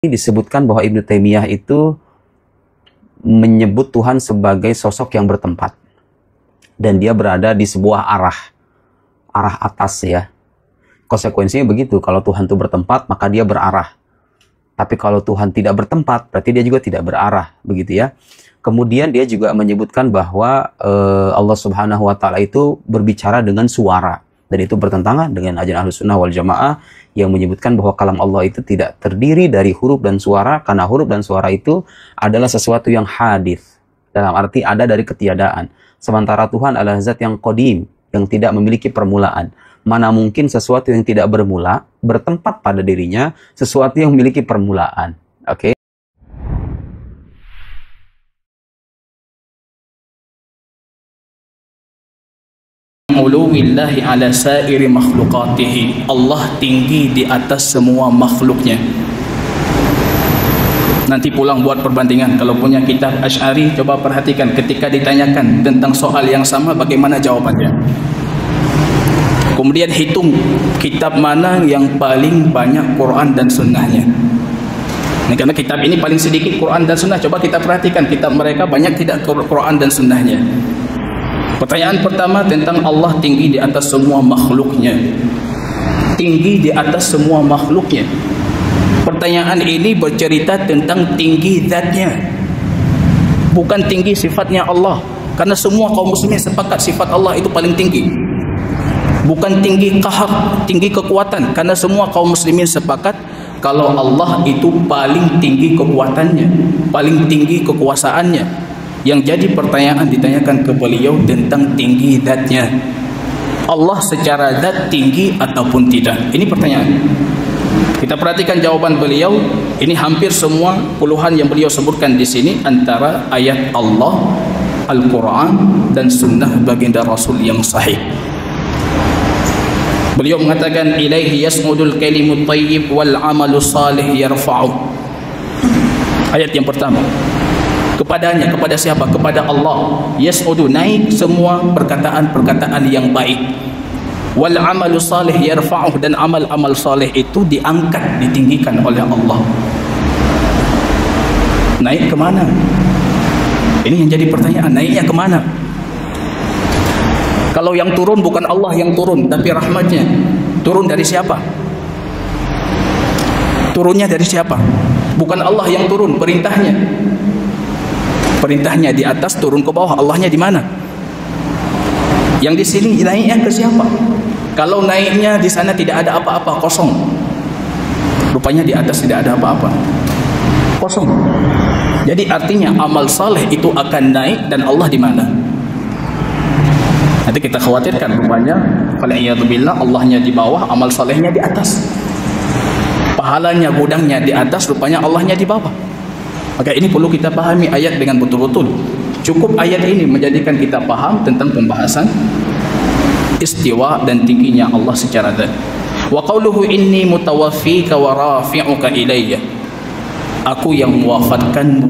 disebutkan bahwa Ibnu Taimiyah itu menyebut Tuhan sebagai sosok yang bertempat. Dan dia berada di sebuah arah atas ya. Konsekuensinya begitu, kalau Tuhan itu bertempat, maka dia berarah. Tapi kalau Tuhan tidak bertempat, berarti dia juga tidak berarah, begitu ya. Kemudian dia juga menyebutkan bahwa Allah Subhanahu wa Ta'ala itu berbicara dengan suara. Dan itu bertentangan dengan ajaran Ahlussunnah wal Jamaah yang menyebutkan bahwa kalam Allah itu tidak terdiri dari huruf dan suara, karena huruf dan suara itu adalah sesuatu yang hadis, dalam arti ada dari ketiadaan. Sementara Tuhan adalah zat yang qadim, yang tidak memiliki permulaan. Mana mungkin sesuatu yang tidak bermula bertempat pada dirinya sesuatu yang memiliki permulaan. Oke? Uluwillahi ala sairi makhlukatihi. Allah tinggi di atas semua makhluknya. Nanti pulang buat perbandingan. Kalau punya kitab Asy'ari, coba perhatikan ketika ditanyakan tentang soal yang sama, bagaimana jawabannya. Kemudian hitung kitab mana yang paling banyak Quran dan Sunnahnya. Nah, karena kitab ini paling sedikit Quran dan Sunnah. Coba kita perhatikan kitab mereka banyak tidak Quran dan Sunnahnya. Pertanyaan pertama tentang Allah tinggi di atas semua makhluknya. Tinggi di atas semua makhluknya. Pertanyaan ini bercerita tentang tinggi zatnya, bukan tinggi sifatnya Allah. Karena semua kaum muslimin sepakat sifat Allah itu paling tinggi. Bukan tinggi qahar, tinggi kekuatan. Karena semua kaum muslimin sepakat kalau Allah itu paling tinggi kekuatannya, paling tinggi kekuasaannya. Yang jadi pertanyaan ditanyakan ke beliau tentang tinggi zatnya. Allah secara zat tinggi ataupun tidak? Ini pertanyaan. Kita perhatikan jawaban beliau. Ini hampir semua puluhan yang beliau sebutkan di sini antara ayat Allah, Al-Quran dan sunnah baginda Rasul yang sahih. Beliau mengatakan ilaihi yas'udul kalimut thayyib wal amalu salih yarfa'u. Ayat yang pertama. Kepadanya, kepada siapa? Kepada Allah. Yas'udu, naik semua perkataan-perkataan yang baik. Wal amalu salih yarfa'uh, dan amal-amal salih itu diangkat, ditinggikan oleh Allah. Naik kemana? Ini yang jadi pertanyaan, naiknya kemana? Kalau yang turun bukan Allah yang turun, tapi rahmatnya. Turun dari siapa? Turunnya dari siapa? Bukan Allah yang turun, perintahnya. Perintahnya di atas, turun ke bawah. Allahnya di mana? Yang di sini naiknya ke siapa? Kalau naiknya di sana tidak ada apa-apa, kosong. Rupanya di atas tidak ada apa-apa, kosong. Jadi artinya amal saleh itu akan naik, dan Allah di mana? Nanti kita khawatirkan rupanya fal'iyadzubillah, Allahnya di bawah, amal salehnya di atas. Pahalanya, gudangnya di atas, rupanya Allahnya di bawah. Maka ini perlu kita pahami ayat dengan betul-betul. Cukup ayat ini menjadikan kita paham tentang pembahasan istiwa dan tingginya Allah secara zat. Wa qauluhu inni mutawaffika wa rafi'uka ilayya. Aku yang mewafatkanmu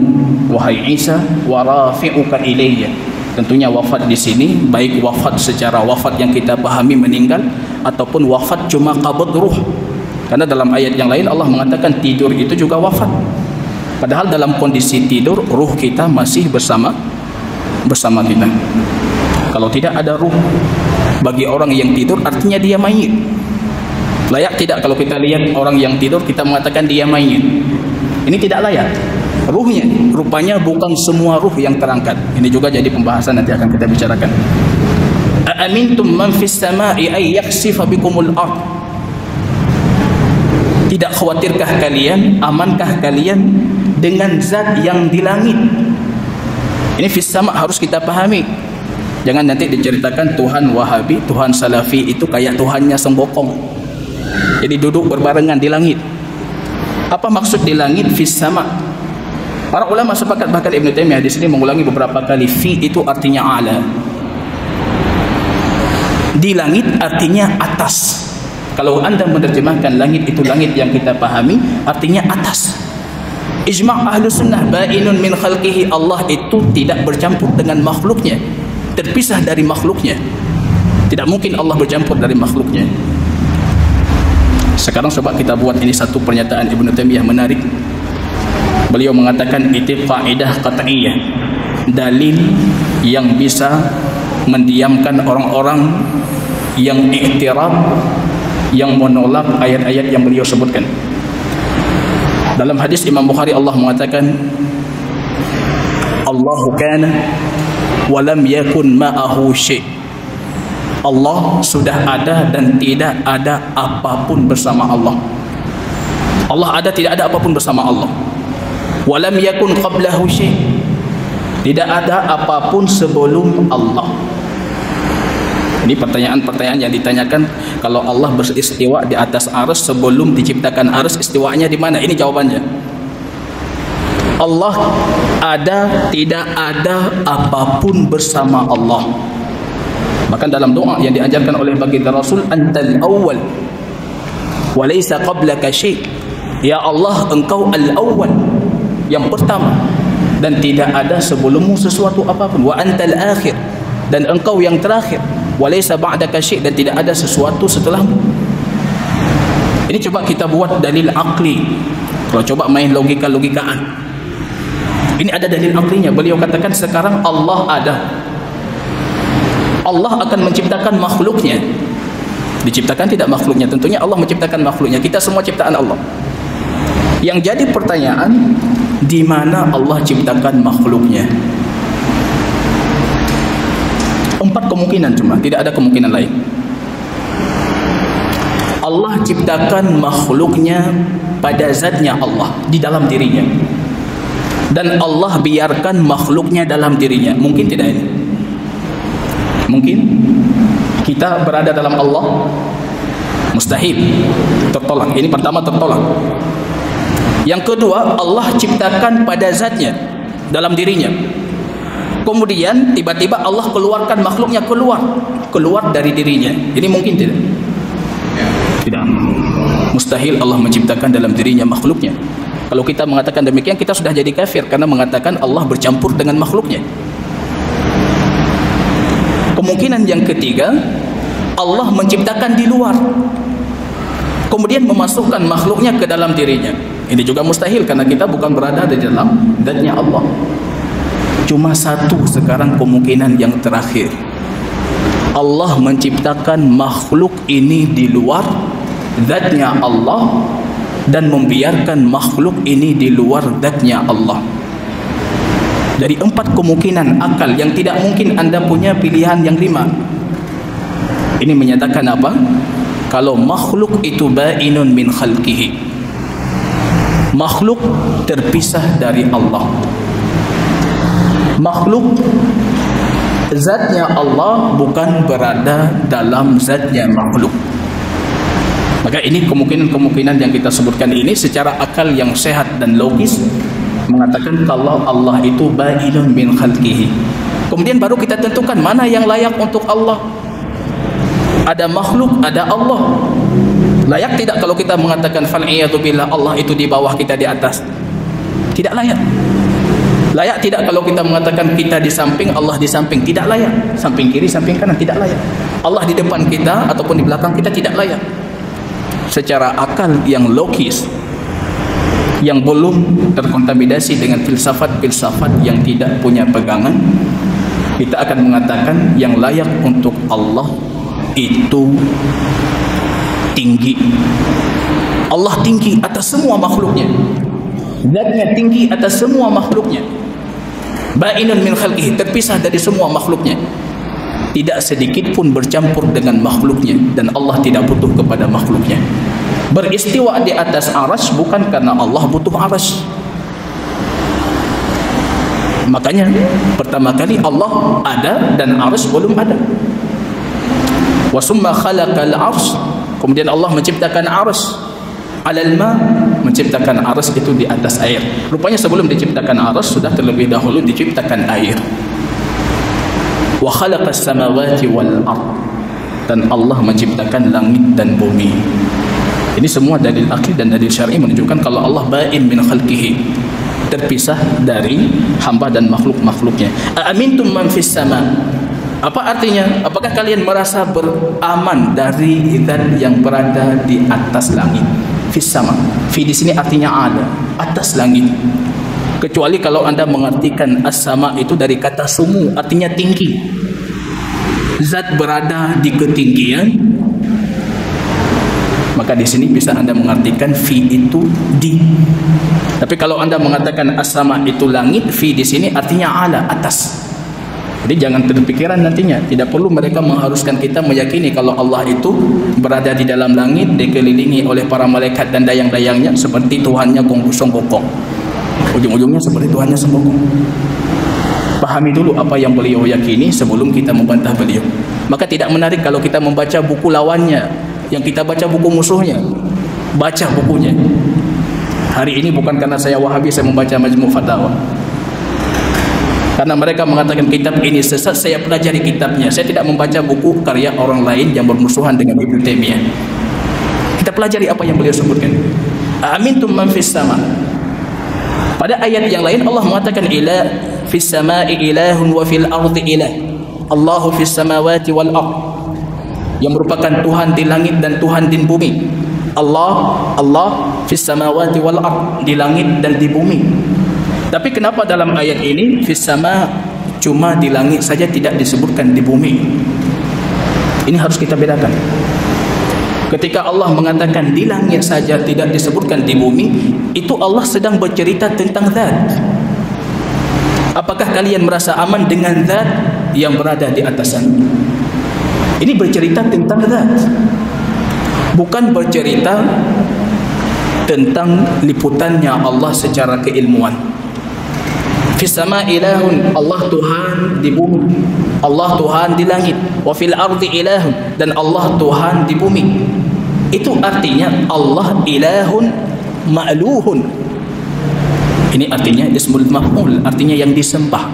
wahai Isa, wa rafi'uka ilayya. Tentunya wafat di sini baik wafat secara wafat yang kita pahami meninggal, ataupun wafat cuma qabd ruh. Karena dalam ayat yang lain Allah mengatakan tidur itu juga wafat. Padahal dalam kondisi tidur, ruh kita masih bersama kita. Kalau tidak ada ruh bagi orang yang tidur, artinya dia mayit. Layak tidak kalau kita lihat orang yang tidur kita mengatakan dia mayit? Ini tidak layak. Ruhnya, rupanya bukan semua ruh yang terangkat. Ini juga jadi pembahasan nanti akan kita bicarakan. Aamintum man fis sama'i ay yaksifa bikumul ard. Tidak khawatirkah kalian, amankah kalian dengan zat yang di langit? Ini fis sama harus kita pahami. Jangan nanti diceritakan Tuhan Wahabi, Tuhan Salafi itu kayak Tuhannya Senggokong. Jadi duduk berbarengan di langit. Apa maksud di langit fis sama? Para ulama sepakat, bahkan Ibnu Taimiyah di sini mengulangi beberapa kali, fi itu artinya ala. Di langit artinya atas. Kalau anda menerjemahkan langit itu langit yang kita pahami, artinya atas. Ijma' Ahlus Sunnah ba'inun min khalqihi. Allah itu tidak bercampur dengan makhluknya, terpisah dari makhluknya. Tidak mungkin Allah bercampur dari makhluknya. Sekarang coba kita buat ini satu pernyataan Ibnu Taimiyah menarik. Beliau mengatakan itu kaidah qat'iyah, dalil yang bisa mendiamkan orang-orang yang i'tirad, yang menolak ayat-ayat yang beliau sebutkan. Dalam hadis Imam Bukhari Allah mengatakan Allahu kana wa lam yakun ma'ahu syai'. Allah sudah ada dan tidak ada apapun bersama Allah. Allah ada, tidak ada apapun bersama Allah. Wa lam yakun qablahu syai'. Tidak ada apapun sebelum Allah. Ini pertanyaan-pertanyaan yang ditanyakan, kalau Allah beristiwa di atas arsy sebelum diciptakan arsy, istiwanya di mana? Ini jawabannya. Allah ada, tidak ada apapun bersama Allah. Bahkan dalam doa yang diajarkan oleh baginda Rasul, antal awwal wa laysa qablaka syai'. Ya Allah, engkau al-awwal, yang pertama, dan tidak ada sebelummu sesuatu apapun. Wa antal akhir, dan engkau yang terakhir. Wa laysa ba'daka syai', dan tidak ada sesuatu setelahmu. Ini coba kita buat dalil akli. Kalau coba main logika-logikaan, ini ada dalil aklinya. Beliau katakan sekarang Allah ada, Allah akan menciptakan makhluknya. Diciptakan tidak makhluknya? Tentunya Allah menciptakan makhluknya. Kita semua ciptaan Allah. Yang jadi pertanyaan, di mana Allah ciptakan makhluknya? 4 kemungkinan cuma, tidak ada kemungkinan lain. Allah ciptakan makhluknya pada zatnya Allah, di dalam dirinya. Dan Allah biarkan makhluknya dalam dirinya. Mungkin tidak ini? Mungkin kita berada dalam Allah? Mustahil, tertolak. Ini pertama, tertolak. Yang kedua, Allah ciptakan pada zatnya, dalam dirinya. Kemudian tiba-tiba Allah keluarkan makhluknya keluar dari dirinya. Ini mungkin tidak? Tidak. Mustahil Allah menciptakan dalam dirinya makhluknya. Kalau kita mengatakan demikian, kita sudah jadi kafir, karena mengatakan Allah bercampur dengan makhluknya. Kemungkinan yang ketiga, Allah menciptakan di luar, kemudian memasukkan makhluknya ke dalam dirinya. Ini juga mustahil, karena kita bukan berada di dalam zatnya Allah. Cuma satu sekarang kemungkinan yang terakhir, Allah menciptakan makhluk ini di luar zatnya Allah, dan membiarkan makhluk ini di luar zatnya Allah. Dari 4 kemungkinan akal yang tidak mungkin Anda punya pilihan yang 5. Ini menyatakan apa? Kalau makhluk itu ba'inun min khalqihi, makhluk terpisah dari Allah. Makhluk zatnya Allah bukan berada dalam zatnya makhluk. Maka ini kemungkinan-kemungkinan yang kita sebutkan ini secara akal yang sehat dan logis mengatakan kalau Allah itu ba'inun min khalqihi. Kemudian baru kita tentukan mana yang layak untuk Allah. Ada makhluk, ada Allah. Layak tidak kalau kita mengatakan fal'iyadu billah, Allah itu di bawah, kita di atas? Tidak layak. Layak tidak kalau kita mengatakan kita di samping, Allah di samping? Tidak layak. Samping kiri, samping kanan? Tidak layak. Allah di depan kita ataupun di belakang kita? Tidak layak. Secara akal yang logis, yang belum terkontaminasi dengan filsafat-filsafat yang tidak punya pegangan, kita akan mengatakan yang layak untuk Allah itu tinggi. Allah tinggi atas semua makhluknya, zatnya tinggi atas semua makhluknya. Ba'inun min khalqihi, terpisah dari semua makhluknya, tidak sedikit pun bercampur dengan makhluknya, dan Allah tidak butuh kepada makhluknya. Beristiwa di atas arsy bukan karena Allah butuh arsy. Makanya pertama kali Allah ada dan arsy belum ada. Wa summa khalaqal arsy, kemudian Allah menciptakan arsy alal ma, menciptakan arsy itu di atas air. Rupanya sebelum diciptakan arsy sudah terlebih dahulu diciptakan air. Wa khalaqas samawati wal ard, dan Allah menciptakan langit dan bumi. Ini semua dalil akli dan dalil syar'i menunjukkan kalau Allah ba'in min khalqihi, terpisah dari hamba dan makhluk-makhluknya. Amintum man fis sama, apa artinya? Apakah kalian merasa beraman dari zat yang berada di atas langit? Fis sama, fi di sini artinya ada, atas langit. Kecuali kalau anda mengartikan as-sama itu dari kata sumu, artinya tinggi. Zat berada di ketinggian, maka di sini bisa anda mengartikan fi itu di. Tapi kalau anda mengatakan as-sama itu langit, fi di sini artinya ala, atas. Jadi jangan terpikiran nantinya, tidak perlu mereka mengharuskan kita meyakini kalau Allah itu berada di dalam langit, dikelilingi oleh para malaikat dan dayang-dayangnya seperti Tuhannya Gong Bokong. Ujung-ujungnya seperti Tuhannya Sembokong. Pahami dulu apa yang beliau yakini sebelum kita membantah beliau. Maka tidak menarik kalau kita membaca buku lawannya, yang kita baca buku musuhnya. Baca bukunya. Hari ini bukan karena saya Wahabi saya membaca Majmu' Fatawa. Karena mereka mengatakan kitab ini sesat, saya pelajari kitabnya. Saya tidak membaca buku karya orang lain yang bermusuhan dengan Ibnu Taimiyah. Kita pelajari apa yang beliau sebutkan. Amintum man fis sama. Pada ayat yang lain Allah mengatakan ila fis sama'i ilahun wa fil ardi ilah. Allahu fis samawati wal ard. Yang merupakan Tuhan di langit dan Tuhan di bumi. Allah fis samawati wal ard, di langit dan di bumi. Tapi kenapa dalam ayat ini fis sama cuma di langit saja, tidak disebutkan di bumi? Ini harus kita bedakan. Ketika Allah mengatakan di langit saja tidak disebutkan di bumi, itu Allah sedang bercerita tentang zat. Apakah kalian merasa aman dengan zat yang berada di atas sana? Ini bercerita tentang zat, bukan bercerita tentang liputannya Allah secara keilmuan. Fis sama ilahun, Allah Tuhan di bumi, Allah Tuhan di langit. Wa fil ardi ilahun, dan Allah Tuhan di bumi. Itu artinya Allah ilahun ma'luhun. Ini artinya ismul maf'ul, artinya yang disembah.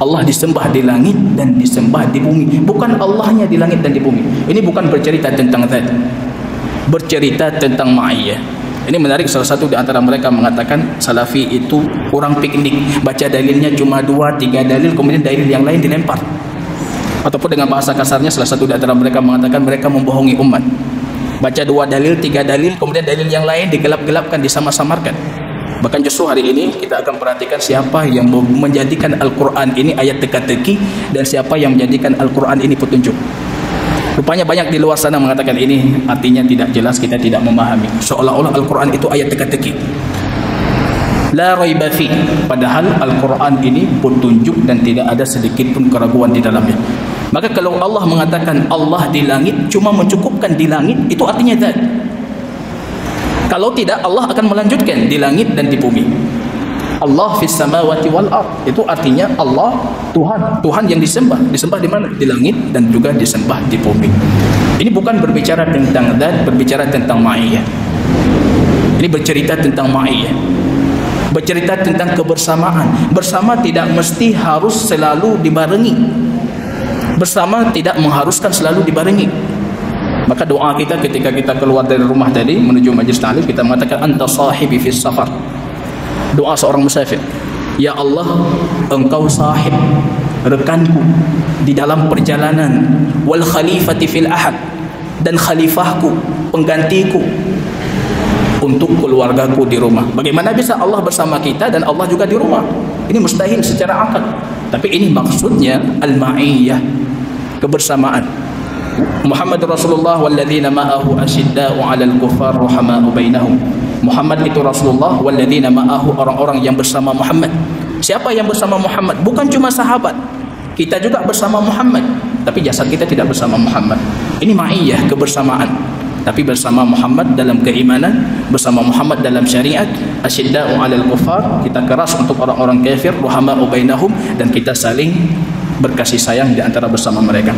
Allah disembah di langit dan disembah di bumi, bukan Allahnya di langit dan di bumi. Ini bukan bercerita tentang zat, bercerita tentang ma'iyah. Ini menarik, salah satu di antara mereka mengatakan Salafi itu kurang piknik, baca dalilnya cuma 2-3 dalil, kemudian dalil yang lain dilempar. Ataupun dengan bahasa kasarnya, salah satu di antara mereka mengatakan mereka membohongi umat. Baca 2 dalil, 3 dalil, kemudian dalil yang lain digelap-gelapkan, disama-samarkan. Bahkan justru hari ini kita akan perhatikan siapa yang menjadikan Al-Quran ini ayat teka-teki dan siapa yang menjadikan Al-Quran ini petunjuk. Rupanya banyak di luar sana mengatakan ini artinya tidak jelas, kita tidak memahami. Seolah-olah Al-Quran itu ayat teka-teki. La raiba fi. Padahal Al-Quran ini petunjuk dan tidak ada sedikit pun keraguan di dalamnya. Maka kalau Allah mengatakan Allah di langit, cuma mencukupkan di langit, itu artinya zat. Kalau tidak, Allah akan melanjutkan di langit dan di bumi. Allah fis samawati wal ard, itu artinya Allah Tuhan yang disembah. Disembah di mana? Di langit dan juga disembah di bumi. Ini bukan berbicara tentang zat, berbicara tentang ma'iyah. Ini bercerita tentang ma'iyah, bercerita tentang kebersamaan. Bersama tidak mesti harus selalu dibarengi. Bersama tidak mengharuskan selalu dibarengi. Maka doa kita ketika kita keluar dari rumah tadi menuju majlis ta'lim, kita mengatakan anta sahibi fis safar. Doa seorang musafir, ya Allah, engkau sahib, rekanku di dalam perjalanan, wal khalifati fil ahad, dan khalifahku, penggantiku untuk keluargaku di rumah. Bagaimana bisa Allah bersama kita dan Allah juga di rumah? Ini mustahil secara akal. Tapi ini maksudnya al-ma'iyah, kebersamaan. Muhammad Rasulullah walladzina ma'ahu asyidda'u 'alal kuffar rahama'u bainahum. Muhammad itu Rasulullah, walladzina ma'ahu, orang-orang yang bersama Muhammad. Siapa yang bersama Muhammad? Bukan cuma sahabat, kita juga bersama Muhammad, tapi jasad kita tidak bersama Muhammad. Ini ma'iyah, kebersamaan, tapi bersama Muhammad dalam keimanan, bersama Muhammad dalam syariat. Asyidda'u 'alal kuffar, kita keras untuk orang-orang kafir, rahama'u bainahum, dan kita saling berkasih sayang di antara bersama mereka.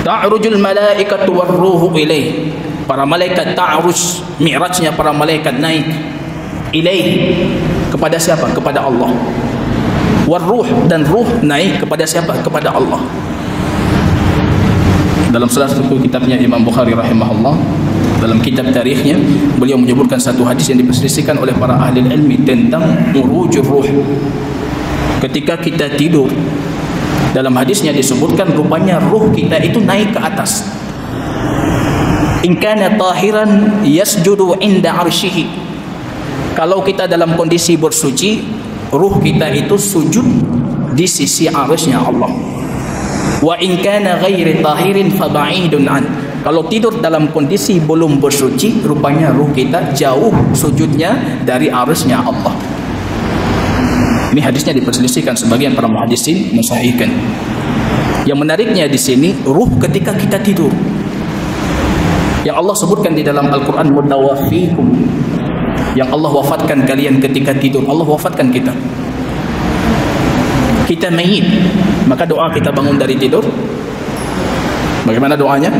Ta'rujul malaikatu warruhu ilaih, para malaikat ta'ruj, mi'rajnya para malaikat naik ilaih, kepada siapa? Kepada Allah. Warruh, dan ruh naik kepada siapa? Kepada Allah. Dalam salah satu kitabnya Imam Bukhari rahimahullah, dalam kitab tarikhnya, beliau menyebutkan satu hadis yang diperselisihkan oleh para ahli ilmi tentang urujur ruh. Ketika kita tidur, dalam hadisnya disebutkan rupanya ruh kita itu naik ke atas. In kana tahiran yasjudu inda arsyihi. Kalau kita dalam kondisi bersuci, ruh kita itu sujud di sisi arsy-Nya Allah. Wa in kana ghairi tahirin fa ba'idun an. Kalau tidur dalam kondisi belum bersuci, rupanya ruh kita jauh sujudnya dari arsy-Nya Allah. Ini hadisnya diperselisihkan, sebagian para muhaddisin mensahihkan. Yang menariknya di sini, ruh ketika kita tidur, yang Allah sebutkan di dalam Al-Quran, mutawaffikum, yang Allah wafatkan kalian ketika tidur. Allah wafatkan kita. Kita mayit, maka doa kita bangun dari tidur, bagaimana doanya?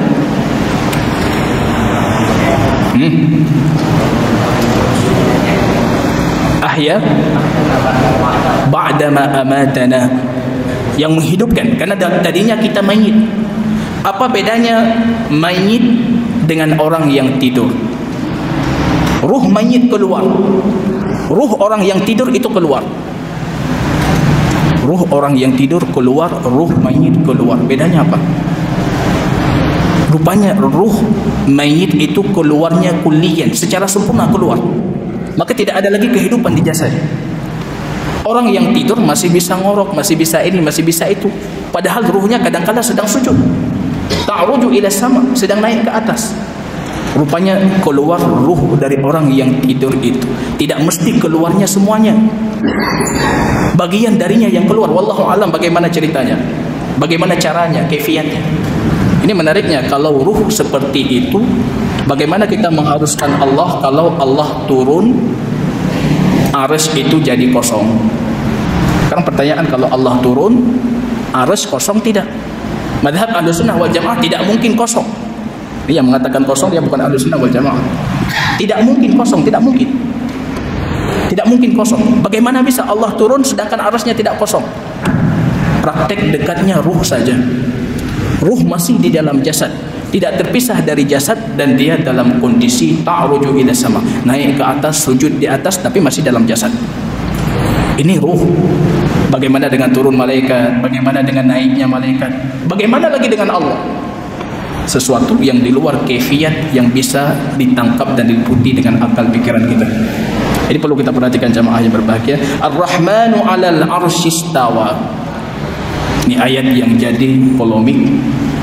Ahya ba'dama amatana, yang menghidupkan, karena tadinya kita mayit. Apa bedanya mayit dengan orang yang tidur? Ruh mayit keluar, ruh orang yang tidur itu keluar. Ruh orang yang tidur keluar, ruh mayit keluar. Bedanya apa? Rupanya ruh mayit itu keluarnya kulliyan, secara sempurna keluar, maka tidak ada lagi kehidupan di jasad. Orang yang tidur masih bisa ngorok, masih bisa ini, masih bisa itu, padahal ruhnya kadang-kadang sedang sujud, ta'ruju ila sama, sedang naik ke atas. Rupanya keluar ruh dari orang yang tidur itu tidak mesti keluarnya semuanya, bagian darinya yang keluar. Wallahu alam bagaimana ceritanya, bagaimana caranya, kaifiatnya. Ini menariknya, kalau ruh seperti itu, bagaimana kita mengharuskan Allah kalau Allah turun, arsy itu jadi kosong? Sekarang pertanyaan, kalau Allah turun, arsy kosong tidak? Mazhab Ahlussunnah wal Jamaah tidak mungkin kosong. Dia yang mengatakan kosong, dia bukan Ahlussunnah wal Jamaah. Tidak mungkin kosong, tidak mungkin. Tidak mungkin kosong. Bagaimana bisa Allah turun sedangkan arsy-Nya tidak kosong? Praktek dekatnya ruh saja. Ruh masih di dalam jasad, tidak terpisah dari jasad, dan dia dalam kondisi ta'ruju ila sama, naik ke atas, sujud di atas, tapi masih dalam jasad. Ini ruh. Bagaimana dengan turun malaikat? Bagaimana dengan naiknya malaikat? Bagaimana lagi dengan Allah? Sesuatu yang di luar kaifiat yang bisa ditangkap dan diliputi dengan akal pikiran kita. Ini perlu kita perhatikan jamaah yang berbahagia. Ar-Rahmanu 'alal 'arsy istawa. Ini ayat yang jadi polemik.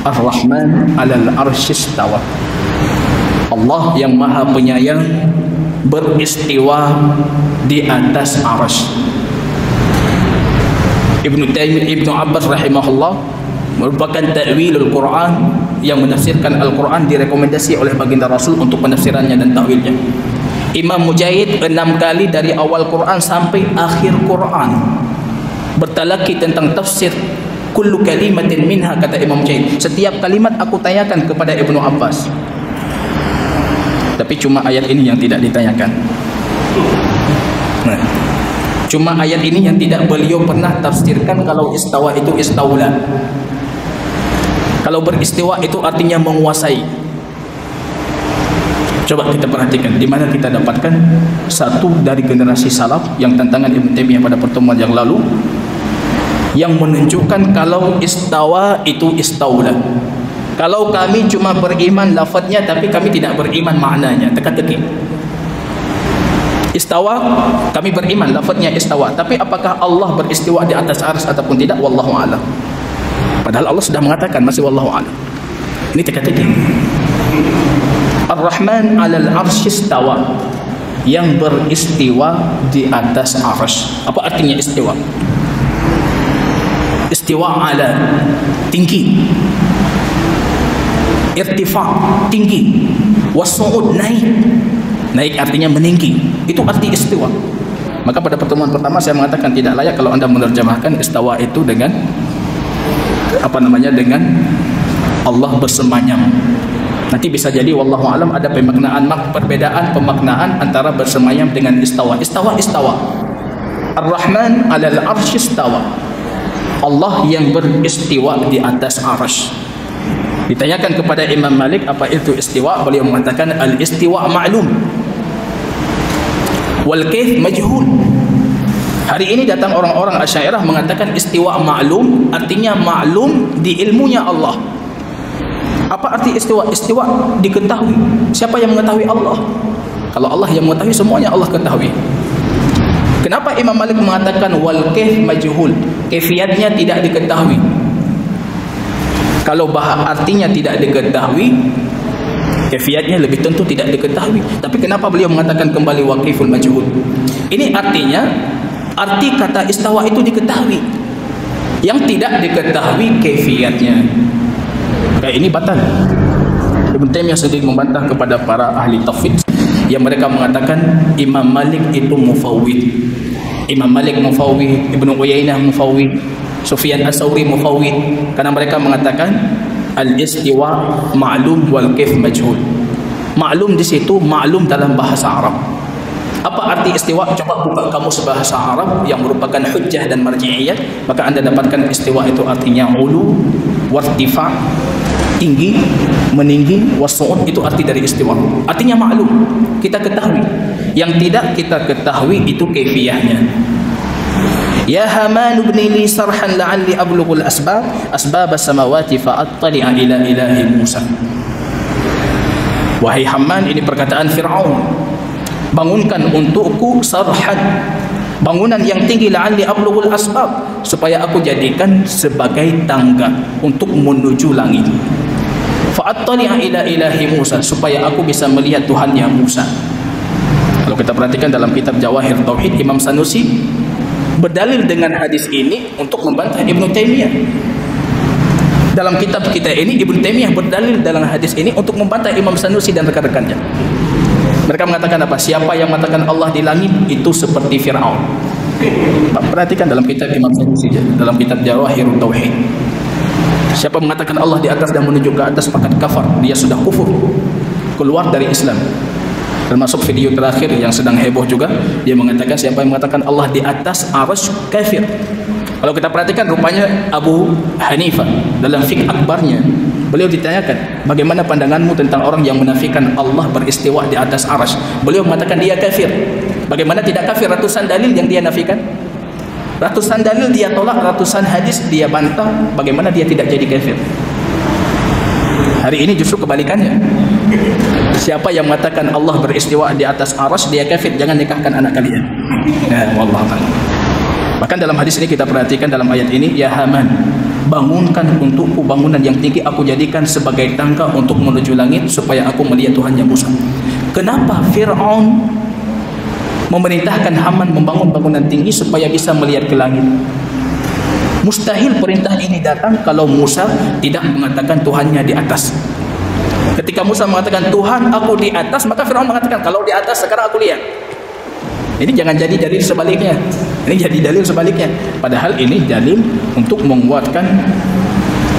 Ar-Rahman 'alal 'arsy istawa. Allah yang Maha Penyayang beristiwa di atas arsy. Ibnu Taimiyah, Ibnu Abbas rahimahullah, merupakan ta'wilul Quran, yang menafsirkan Al-Quran direkomendasi oleh baginda Rasul untuk penafsirannya dan ta'wilnya. Imam Mujahid 6 kali dari awal Quran sampai akhir Quran bertalaki tentang tafsir kullu kalimatin minha, kata Imam Mujahid. Setiap kalimat aku tanyakan kepada Ibnu Abbas, tapi cuma ayat ini yang tidak ditanyakan. Cuma ayat ini yang tidak beliau pernah tafsirkan kalau istawa itu istaula. Kalau beristiwa itu artinya menguasai. Coba kita perhatikan di mana kita dapatkan satu dari generasi salaf yang tantangan Ibnu Taimiyah pada pertemuan yang lalu, yang menunjukkan kalau istawa itu istaula. Kalau kami cuma beriman lafadznya tapi kami tidak beriman maknanya, teka-teki. Istawa, kami beriman lafadznya istawa, tapi apakah Allah beristiwa di atas arsy ataupun tidak, wallahu a'lam. Padahal Allah sudah mengatakan, masih wallahu a'lam. Ini teka-teki. Ar-Rahman 'alal 'arsy istawa, yang beristiwa di atas arsy. Apa artinya istiwa? Istiwa ala, tinggi. Irtifa, tinggi. Wasu'ud, naik. Naik artinya meninggi. Itu arti istiwa. Maka pada pertemuan pertama saya mengatakan tidak layak kalau Anda menerjemahkan istawa itu dengan dengan Allah bersemayam. Nanti bisa jadi wallahu alam ada perbedaan pemaknaan antara bersemayam dengan istawa. Istawa. Ar-Rahman 'alal 'arsy istawa. Allah yang beristiwa di atas arsy. Ditanyakan kepada Imam Malik apa itu istiwa, beliau mengatakan al-istiwa ma'lum wal kaif majhul. Hari ini datang orang-orang Asy'ariyah mengatakan istiwa ma'lum artinya ma'lum di ilmunya Allah. Apa arti istiwa? Istiwa diketahui. Siapa yang mengetahui? Allah. Kalau Allah yang mengetahui, semuanya Allah ketahui. Kenapa Imam Malik mengatakan wal kaif majhul? Kaifiatnya tidak diketahui. Kalau artinya tidak diketahui, kaifiatnya lebih tentu tidak diketahui. Tapi kenapa beliau mengatakan kembali wa kaiful majhul? Ini artinya, arti kata istawa itu diketahui. Yang tidak diketahui kaifiatnya. Kayak ini batal. Ibn Taimiyah sendiri membantah kepada para ahli tauhid yang mereka mengatakan Imam Malik itu mufawwid. Imam Malik mufawwid, Ibnu Uyainah mufawwid, Sufyan Ats-Tsauri mufawwid, karena mereka mengatakan al-istiwa ma'lum wal kaif majhul. Ma'lum di situ ma'lum dalam bahasa Arab. Apa arti istiwa? Coba buka kamus bahasa Arab yang merupakan hujjah dan marji'iyah, maka Anda dapatkan istiwa itu artinya ulu, wartifa, tinggi, meninggi, wasu'ud, itu arti dari istiwa. Artinya maklum, kita ketahui. Yang tidak kita ketahui itu kaifiyahnya. Ya Haman ibni li sarhan la'alli ablughul asbab as-samawati fa'attali'a ila ilahi Musa. Wahai Haman, ini perkataan Fir'aun. Bangunkan untukku sarhan, bangunan yang tinggi, la'alli ablughul asbab, supaya aku jadikan sebagai tangga untuk menuju langit. Fa'attali'a ila ilahi Musa, supaya aku bisa melihat Tuhannya Musa. Kalau kita perhatikan dalam kitab Jawahir Tauhid, Imam Sanusi berdalil dengan hadis ini untuk membantah Ibnu Taimiyah. Dalam kitab kita ini, Ibnu Taimiyah berdalil dalam hadis ini untuk membantah Imam Sanusi dan rekan-rekannya. Mereka mengatakan apa? Siapa yang mengatakan Allah di langit itu seperti Fir'aun. Perhatikan dalam kitab Imam Sanusi, dalam kitab Jawahir Tauhid. Siapa mengatakan Allah di atas dan menuju ke atas maka kafar, dia sudah kufur, keluar dari Islam. Termasuk video terakhir yang sedang heboh juga, dia mengatakan siapa yang mengatakan Allah di atas arsy kafir. Kalau kita perhatikan rupanya Abu Hanifah dalam fiqh akbarnya, beliau ditanyakan bagaimana pandanganmu tentang orang yang menafikan Allah beristiwa di atas arsy. Beliau mengatakan dia kafir. Bagaimana tidak kafir? Ratusan dalil yang dia nafikan, ratusan dalil dia tolak, ratusan hadis dia bantah, bagaimana dia tidak jadi kafir? Hari ini justru kebalikannya. Siapa yang mengatakan Allah beristiwa di atas arsy, dia kafir, jangan nikahkan anak kalian. Nah, wallahu ta'ala. Bahkan dalam hadis ini kita perhatikan dalam ayat ini, ya Haman, bangunkan untukku bangunan yang tinggi, aku jadikan sebagai tangga untuk menuju langit supaya aku melihat Tuhan yang Musa. Kenapa Fir'aun memerintahkan Haman membangun bangunan tinggi supaya bisa melihat ke langit? Mustahil perintah ini datang kalau Musa tidak mengatakan Tuhannya di atas. Ketika Musa mengatakan Tuhan aku di atas, maka Fir'aun mengatakan kalau di atas sekarang aku lihat. Ini jangan jadi dalil sebaliknya. Ini jadi dalil sebaliknya. Padahal ini dalil untuk menguatkan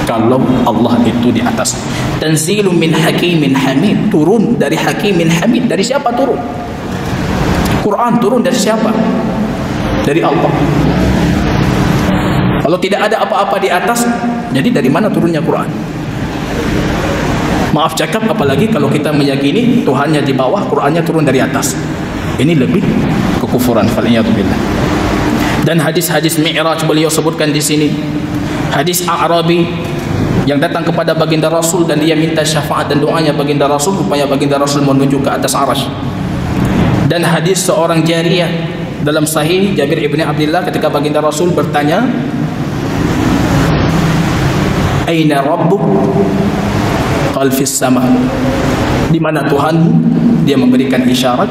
kalau Allah itu di atas. Tanzilun min hakimin hamid, turun dari hakimin hamid. Dari siapa turun? Quran turun dari siapa? Dari Allah. Kalau tidak ada apa-apa di atas, jadi dari mana turunnya Quran? Maaf cakap, apalagi kalau kita meyakini Tuhannya di bawah, Qurannya turun dari atas. Ini lebih kekufuran. Fal'iyadzubillah. Dan hadis-hadis Mi'raj beliau sebutkan di sini. Hadis A'rabi yang datang kepada baginda Rasul dan dia minta syafaat dan doanya baginda Rasul supaya baginda Rasul menuju ke atas arsy. Dan hadis seorang jariyah dalam Sahih Jabir ibni Abdullah ketika baginda Rasul bertanya, Aina Rabbuk? Qal fis sama. Di mana Tuhanmu? Dia memberikan isyarat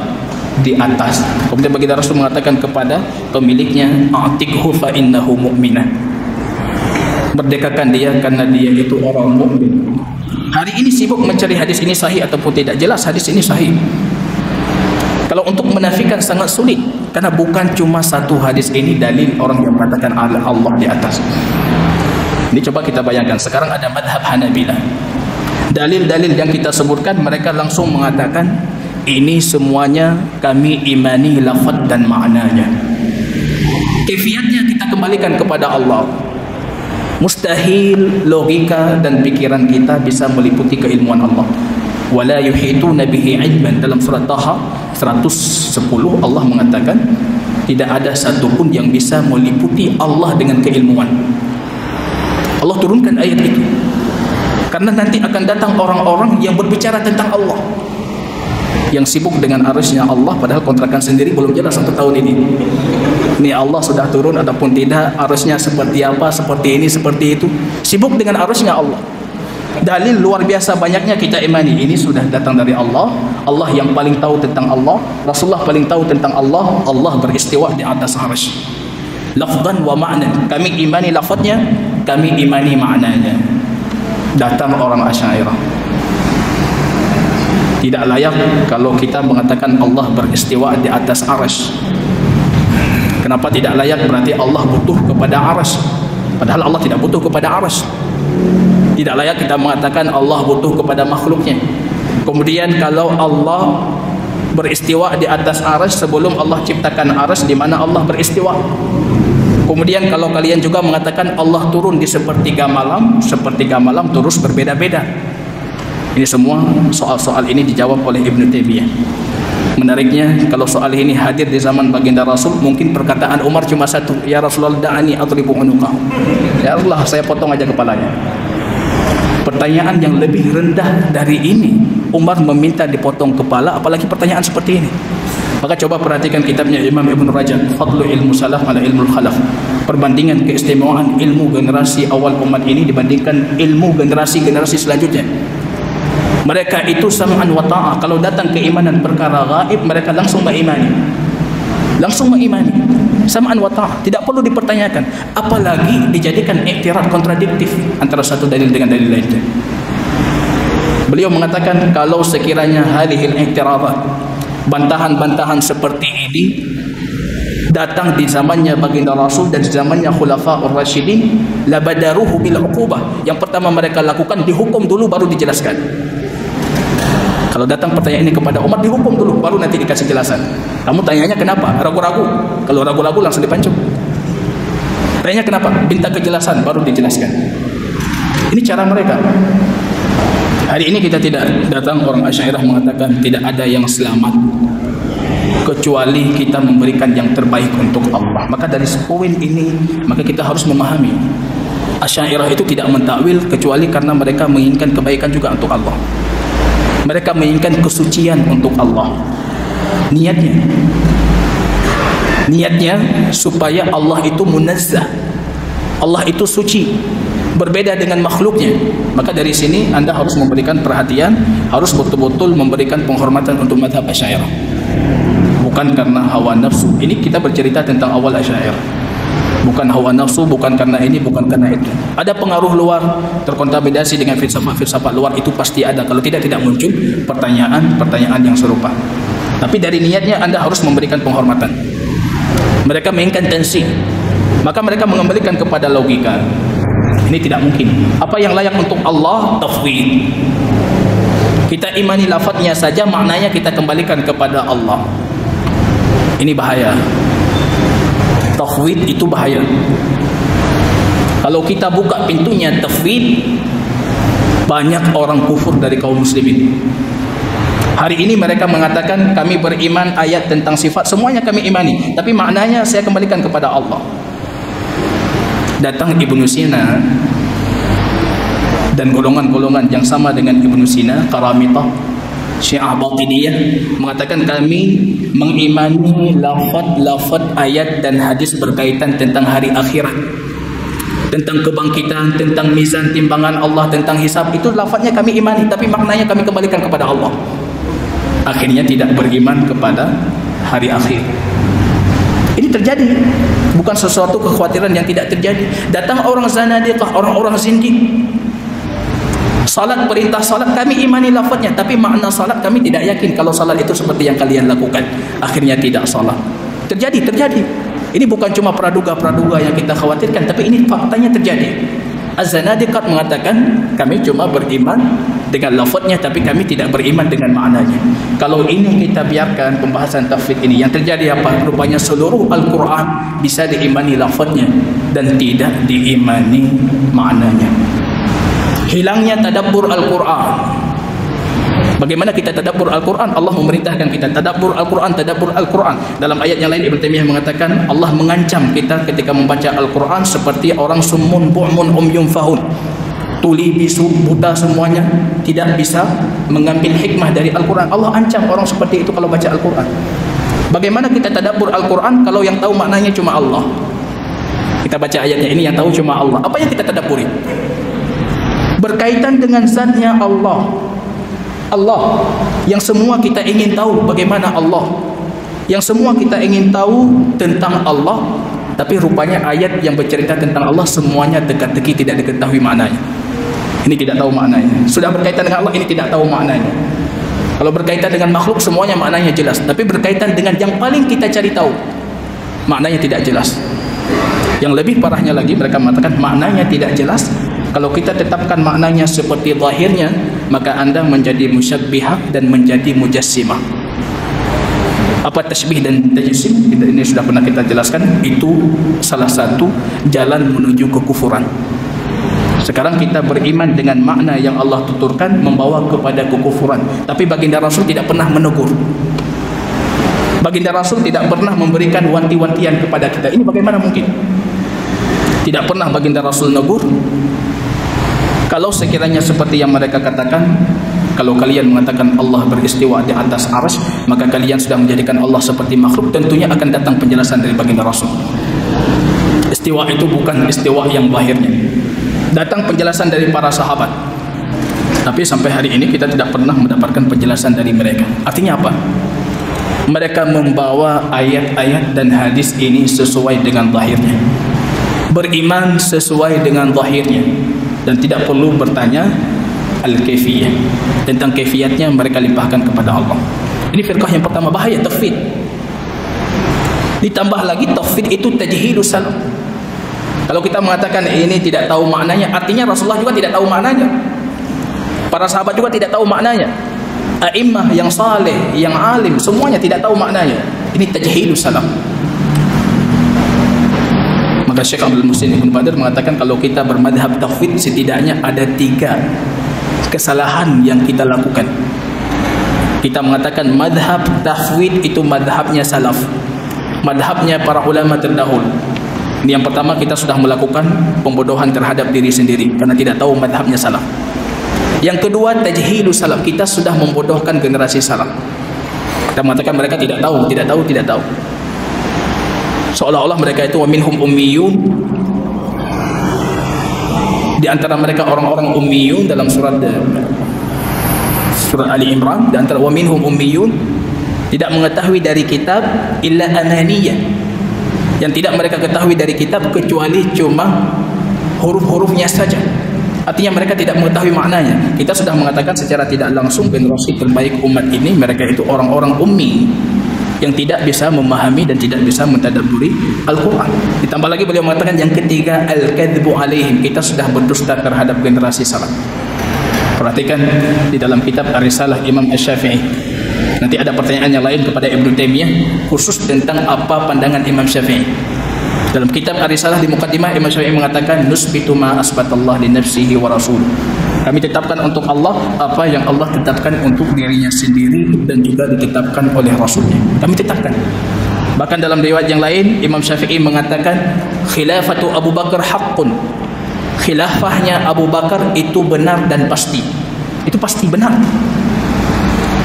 di atas. Kemudian baginda Rasul mengatakan kepada pemiliknya, A'tiqhu fa innahu mu'minah. Merdekakan dia karena dia itu orang mukmin. Hari ini sibuk mencari hadis ini sahih ataupun tidak. Jelas hadis ini sahih. Kalau untuk menafikan sangat sulit, karena bukan cuma satu hadis ini dalil orang yang mengatakan Allah di atas. Ini coba kita bayangkan, sekarang ada madhab Hanabilah. Dalil-dalil yang kita sebutkan, mereka langsung mengatakan ini semuanya kami imani lafaz dan maknanya. Kaifiatnya kita kembalikan kepada Allah. Mustahil logika dan pikiran kita bisa meliputi keilmuan Allah. Wala yuhituna bihi ilman. Dalam surat Taha 110 Allah mengatakan tidak ada satupun yang bisa meliputi Allah dengan keilmuan. Allah turunkan ayat itu karena nanti akan datang orang-orang yang berbicara tentang Allah. yang sibuk dengan arasnya Allah, padahal kontrakan sendiri belum jelas untuk tahun ini. Ini Allah sudah turun ataupun tidak, arasnya seperti apa, seperti ini, seperti itu. Sibuk dengan arasnya Allah. Dalil luar biasa banyaknya kita imani. Ini sudah datang dari Allah. Allah yang paling tahu tentang Allah. Rasulullah paling tahu tentang Allah. Allah beristiwa di atas arasy. Lafzan wa ma'nan. Kami imani lafaznya, kami imani maknanya. Datang orang Asy'ariyah. Tidak layak kalau kita mengatakan Allah beristiwa di atas arasy. Kenapa tidak layak? Berarti Allah butuh kepada arasy. Padahal Allah tidak butuh kepada arasy. Tidak layak kita mengatakan Allah butuh kepada makhluknya. Kemudian kalau Allah beristiwa di atas arasy sebelum Allah ciptakan arasy, di mana Allah beristiwa. Kemudian kalau kalian juga mengatakan Allah turun di sepertiga malam terus berbeda-beda. Ini semua soal-soal ini dijawab oleh Ibnu Taimiyah. Menariknya, kalau soal ini hadir di zaman baginda Rasul, mungkin perkataan Umar cuma satu, ya Rasulullah da'ani adribu unuqahu. Ya Allah, saya potong aja kepalanya. Pertanyaan yang lebih rendah dari ini, Umar meminta dipotong kepala, apalagi pertanyaan seperti ini. Maka coba perhatikan kitabnya Imam Ibn Rajab, Fadlu Ilmu Salaf ala Ilmu Khalaf. Perbandingan keistimewaan ilmu generasi awal umat ini dibandingkan ilmu generasi-generasi selanjutnya. Mereka itu sam'an wa ta'ah. Kalau datang keimanan perkara gaib, mereka langsung mengimani. Langsung mengimani. Sam'an wa ta'ah. Tidak perlu dipertanyakan. Apalagi dijadikan iktiraf kontradiktif antara satu dalil dengan dalil lainnya. Beliau mengatakan kalau sekiranya hadhil iktirafat, bantahan-bantahan seperti ini datang di zamannya baginda Rasul dan di zamannya Khulafaur Rasyidin, labadaruhu bil uqubah. Yang pertama mereka lakukan, dihukum dulu baru dijelaskan. Kalau datang pertanyaan ini kepada Umar, dihukum dulu baru nanti dikasih jelasan. Kamu tanyanya kenapa? Ragu-ragu. Kalau ragu-ragu langsung dipancung. Tanya kenapa? Minta kejelasan baru dijelaskan. Ini cara mereka. Hari ini kita tidak datang orang Asy'ariyah mengatakan tidak ada yang selamat kecuali kita memberikan yang terbaik untuk Allah. Maka dari poin ini, maka kita harus memahami Asy'ariyah itu tidak mentakwil kecuali karena mereka menginginkan kebaikan juga untuk Allah. Mereka menginginkan kesucian untuk Allah. Niatnya supaya Allah itu munazzah, Allah itu suci, berbeda dengan makhluknya. Maka dari sini Anda harus memberikan perhatian, harus betul-betul memberikan penghormatan untuk mazhab Asy'ariyah. Bukan karena hawa nafsu. Ini kita bercerita tentang awal Asy'ariyah. Bukan hawa nafsu, bukan karena ini, bukan karena itu. Ada pengaruh luar, terkontaminasi dengan filsafat luar, itu pasti ada. Kalau tidak muncul pertanyaan yang serupa. Tapi dari niatnya Anda harus memberikan penghormatan. Mereka menginginkan tensi, maka mereka mengembalikan kepada logika. Ini tidak mungkin. Apa yang layak untuk Allah? Tafwid. Kita imani lafadznya saja, maknanya kita kembalikan kepada Allah. Ini bahaya. Tafwid itu bahaya. Kalau kita buka pintunya tafwid, banyak orang kufur dari kaum muslimin. Hari ini mereka mengatakan kami beriman ayat tentang sifat, semuanya kami imani, tapi maknanya saya kembalikan kepada Allah. Datang Ibnu Sina dan golongan-golongan yang sama dengan Ibnu Sina, Karamitah, Syiah Batiniyah, mengatakan kami mengimani lafaz ayat dan hadis berkaitan tentang hari akhirat, tentang kebangkitan, tentang mizan timbangan Allah, tentang hisab. Itu lafaznya kami imani, tapi maknanya kami kembalikan kepada Allah. Akhirnya tidak beriman kepada hari akhir. Ini terjadi, bukan sesuatu kekhawatiran yang tidak terjadi. Datang orang zanadiqah, orang-orang zindiq. Salat, perintah salat kami imani lafaznya, tapi makna salat kami tidak yakin kalau salat itu seperti yang kalian lakukan. Akhirnya tidak salat. Terjadi. Ini bukan cuma praduga-praduga yang kita khawatirkan, tapi ini faktanya terjadi. Az-Zanadiqat mengatakan kami cuma beriman dengan lafaznya, tapi kami tidak beriman dengan maknanya. Kalau ini kita biarkan pembahasan tafsir ini, yang terjadi apa? Rupanya seluruh Al-Quran bisa diimani lafaznya dan tidak diimani maknanya. Hilangnya tadabbur Al-Quran. Bagaimana kita tadabbur Al-Quran? Allah memerintahkan kita tadabbur Al-Quran, tadabbur Al-Quran. Dalam ayat yang lain Ibnu Taimiyah mengatakan Allah mengancam kita ketika membaca Al-Quran seperti orang summun bu'mun umyun fahun. tuli, bisu, buta semuanya tidak bisa mengambil hikmah dari Al-Quran. Allah ancam orang seperti itu kalau baca Al-Quran. Bagaimana kita tadabbur Al-Quran kalau yang tahu maknanya cuma Allah? Kita baca ayatnya ini yang tahu cuma Allah. Apa yang kita tadabburi? Berkaitan dengan zatnya Allah. Allah yang semua kita ingin tahu bagaimana Allah. Yang semua kita ingin tahu tentang Allah. Tapi rupanya ayat yang bercerita tentang Allah semuanya teka-teki, tidak diketahui maknanya. Ini tidak tahu maknanya. Sudah berkaitan dengan Allah, ini tidak tahu maknanya. Kalau berkaitan dengan makhluk, semuanya maknanya jelas. Tapi berkaitan dengan yang paling kita cari tahu, maknanya tidak jelas. Yang lebih parahnya lagi, mereka mengatakan maknanya tidak jelas. Kalau kita tetapkan maknanya seperti zahirnya, maka Anda menjadi musyabbihah dan menjadi mujassimah. Apa tasbih dan tajsim? Ini sudah pernah kita jelaskan. Itu salah satu jalan menuju kekufuran. Sekarang kita beriman dengan makna yang Allah tuturkan membawa kepada kekufuran. Tapi baginda Rasul tidak pernah menegur. Baginda Rasul tidak pernah memberikan wanti-wantian kepada kita. Ini bagaimana mungkin? Tidak pernah baginda Rasul negur. Kalau sekiranya seperti yang mereka katakan, kalau kalian mengatakan Allah beristiwa di atas arsy, maka kalian sudah menjadikan Allah seperti makhluk. Tentunya akan datang penjelasan dari baginda Rasul. Istiwa itu bukan istiwa yang lahirnya. Datang penjelasan dari para sahabat. Tapi sampai hari ini kita tidak pernah mendapatkan penjelasan dari mereka. Artinya apa? Mereka membawa ayat-ayat dan hadis ini sesuai dengan zahirnya. Beriman sesuai dengan zahirnya. Dan tidak perlu bertanya al-kaifiyah. Tentang kaifiyatnya mereka limpahkan kepada Allah. Ini firqah yang pertama, bahaya tafwid. Ditambah lagi tafwid itu tajhilus salaf. Kalau kita mengatakan ini tidak tahu maknanya, artinya Rasulullah juga tidak tahu maknanya. Para sahabat juga tidak tahu maknanya. A'immah yang saleh, yang alim, semuanya tidak tahu maknanya. Ini tajhilus salaf. Maka Syekh Abdul Muhsin Ibn Badr mengatakan kalau kita bermadhab tafwid, setidaknya ada 3 kesalahan yang kita lakukan. Kita mengatakan madhab tafwid itu madhabnya salaf, madhabnya para ulama terdahulu. Ini yang pertama, kita sudah melakukan pembodohan terhadap diri sendiri karena tidak tahu madhabnya salaf. Yang kedua, tajhilus salaf, kita sudah membodohkan generasi salaf. Kita mengatakan mereka tidak tahu. Seolah-olah mereka itu wa minhum ummiyun. Di antara mereka orang-orang ummiyun dalam surat Ali Imran, di antara wa minhum ummiyun, tidak mengetahui dari kitab illa amaniyah. Yang tidak mereka ketahui dari kitab kecuali cuma huruf-hurufnya saja. Artinya mereka tidak mengetahui maknanya. Kita sudah mengatakan secara tidak langsung generasi terbaik umat ini mereka itu orang-orang ummi yang tidak bisa memahami dan tidak bisa mentadabburi Al-Quran. Ditambah lagi beliau mengatakan yang ketiga, al-kadhbu alaihim, kita sudah berdusta terhadap generasi salaf. Perhatikan di dalam kitab Ar-Risalah Imam Asy-Syafi'i. Nanti ada pertanyaan yang lain kepada Ibnu Taimiyah khusus tentang apa pandangan Imam Syafi'i. Dalam kitab Ar-Risalah di Muqaddimah, Imam Syafi'i mengatakan nusbitu ma asbatallah li nafsihi wa rasul. Kami tetapkan untuk Allah apa yang Allah tetapkan untuk dirinya sendiri dan juga ditetapkan oleh Rasulnya. Kami tetapkan. Bahkan dalam riwayat yang lain, Imam Syafi'i mengatakan khilafatu Abu Bakar haqqun. Khilafahnya Abu Bakar itu benar dan pasti. Itu pasti benar.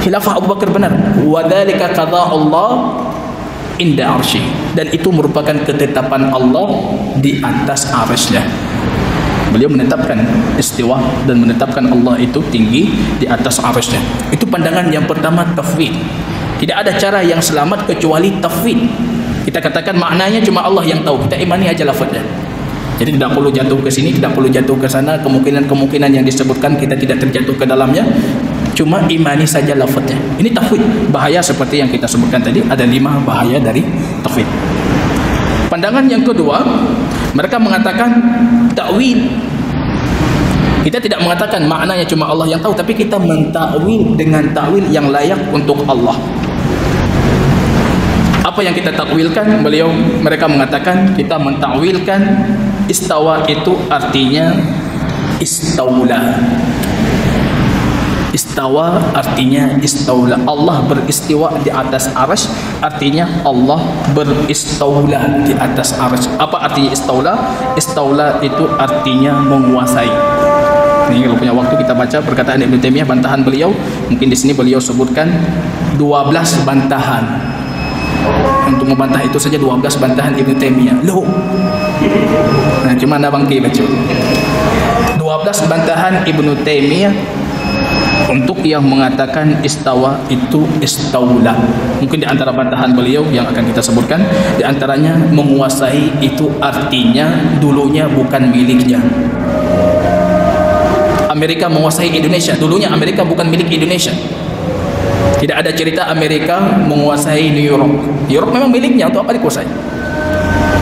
Khilafah Abu Bakar benar. Wa dzalika qada Allah inda arsy. Dan itu merupakan ketetapan Allah di atas arsy-Nya. Beliau menetapkan istiwa dan menetapkan Allah itu tinggi di atas arsy-Nya. Itu pandangan yang pertama, tafwid. Tidak ada cara yang selamat kecuali tafwid. Kita katakan maknanya cuma Allah yang tahu. Kita imani aja lafaznya. Jadi tidak perlu jatuh ke sini, tidak perlu jatuh ke sana. Kemungkinan yang disebutkan kita tidak terjatuh ke dalamnya. Cuma imani saja lafaznya. Ini tafwid. Bahaya seperti yang kita sebutkan tadi, ada 5 bahaya dari tafwid. Pandangan yang kedua, mereka mengatakan takwil. Kita tidak mengatakan maknanya cuma Allah yang tahu, tapi kita mentakwil dengan takwil yang layak untuk Allah. Apa yang kita takwilkan? Mereka mengatakan kita mentakwilkan istawa itu artinya istaula. Istawa artinya istaula. Allah beristiwa di atas arsy, artinya Allah beristaula di atas arsy. Apa artinya istaula? Istaula itu artinya menguasai. Ini kalau punya waktu kita baca perkataan Ibnu Taimiyah, bantahan beliau. Mungkin di sini beliau sebutkan 12 bantahan. Untuk membantah itu saja 12 bantahan Ibnu Taimiyah. Loh. Nah, cuma anda bangkit baca. 12 bantahan Ibnu Taimiyah untuk yang mengatakan istawa itu istaula. Mungkin di antara bantahan beliau yang akan kita sebutkan, di antaranya menguasai itu artinya dulunya bukan miliknya. Amerika menguasai Indonesia, dulunya Amerika bukan milik Indonesia. Tidak ada cerita Amerika menguasai New York. New York memang miliknya, untuk apa dikuasai?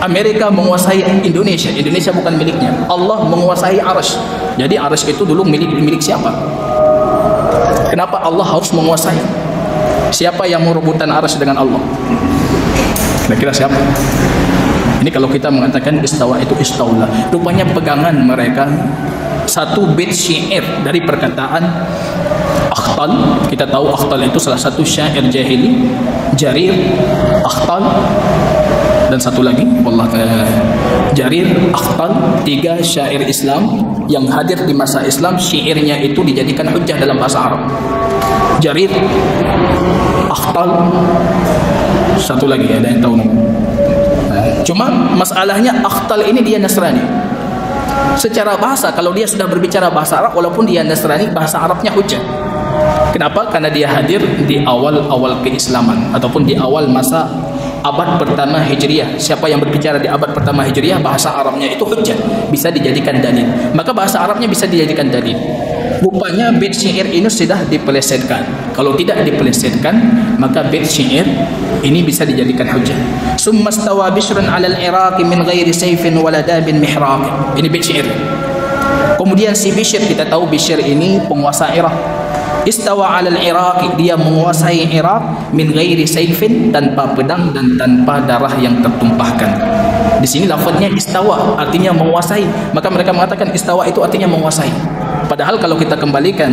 Amerika menguasai Indonesia, Indonesia bukan miliknya. Allah menguasai Arsy. Jadi Arsy itu dulu milik siapa? Kenapa Allah harus menguasai? Siapa yang merebutan Arsy dengan Allah? Kira-kira siapa? Ini kalau kita mengatakan istawa itu istaula, rupanya pegangan mereka satu bait syair dari perkataan Akhtal. Kita tahu Akhtal itu salah satu syair jahili, Jarir, Akhtal, dan satu lagi Jarir, Akhtal, 3 syair Islam yang hadir di masa Islam. Syairnya itu dijadikan hujjah dalam bahasa Arab. Jarir, Akhtal, satu lagi ada yang tahu namanya. Cuma masalahnya Akhtal ini dia Nasrani. Secara bahasa, kalau dia sudah berbicara bahasa Arab, walaupun dia Nasrani, bahasa Arabnya hujjah. Kenapa? Karena dia hadir di awal-awal keislaman ataupun di awal masa abad pertama Hijriah. Siapa yang berbicara di abad pertama Hijriah, bahasa Arabnya itu hujjah, bisa dijadikan dalil. Maka bahasa Arabnya bisa dijadikan dalil. Rupanya bait syair ini sudah dipelesetkan. Kalau tidak dipelesetkan, maka bait syair ini bisa dijadikan hujjah. Summa stawa Bishrun 'alal Iraq min ghairi sayfin wala dabin mihraq. Ini bait syair. Kemudian si Bishr, kita tahu Bishr ini penguasa Irak. Istawa 'alal Iraq, dia menguasai Irak min ghairi sayfin, tanpa pedang dan tanpa darah yang tertumpahkan. Di sini lafaznya istawa artinya menguasai, maka mereka mengatakan istawa itu artinya menguasai. Padahal kalau kita kembalikan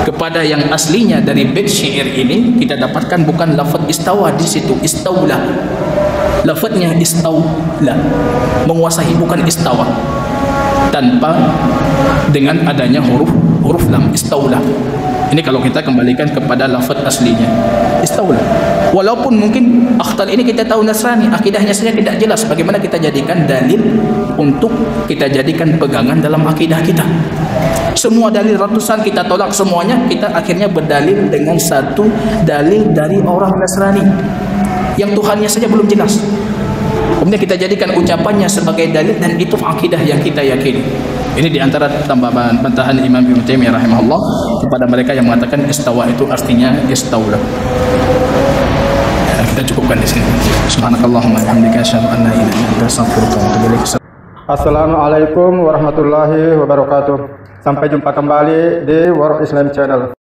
kepada yang aslinya dari bait syair ini, kita dapatkan bukan lafaz istawa di situ, istaula. Lafaznya istaula, menguasai, bukan istawa. Tanpa dengan adanya huruf lam, istaula. Ini kalau kita kembalikan kepada lafaz aslinya, istaula. Walaupun mungkin Akhtal ini kita tahu Nasrani, akidahnya saja tidak jelas, bagaimana kita jadikan dalil untuk kita jadikan pegangan dalam akidah kita? Semua dalil ratusan kita tolak semuanya, kita akhirnya berdalil dengan satu dalil dari orang Nasrani yang Tuhannya saja belum jelas. Kemudian kita jadikan ucapannya sebagai dalil, dan itu akidah yang kita yakini. Ini diantara tambahan bantahan Imam Ibnu Taimiyah rahimahullah kepada mereka yang mengatakan istawa itu artinya istaula. Kita cukupkan di sini. Subhanakallahumma wa bihamdika asyhadu an la ilaha illa anta astaghfiruka wa atubu ilaik. Assalamualaikum warahmatullahi wabarakatuh. Sampai jumpa kembali di War Islam Channel.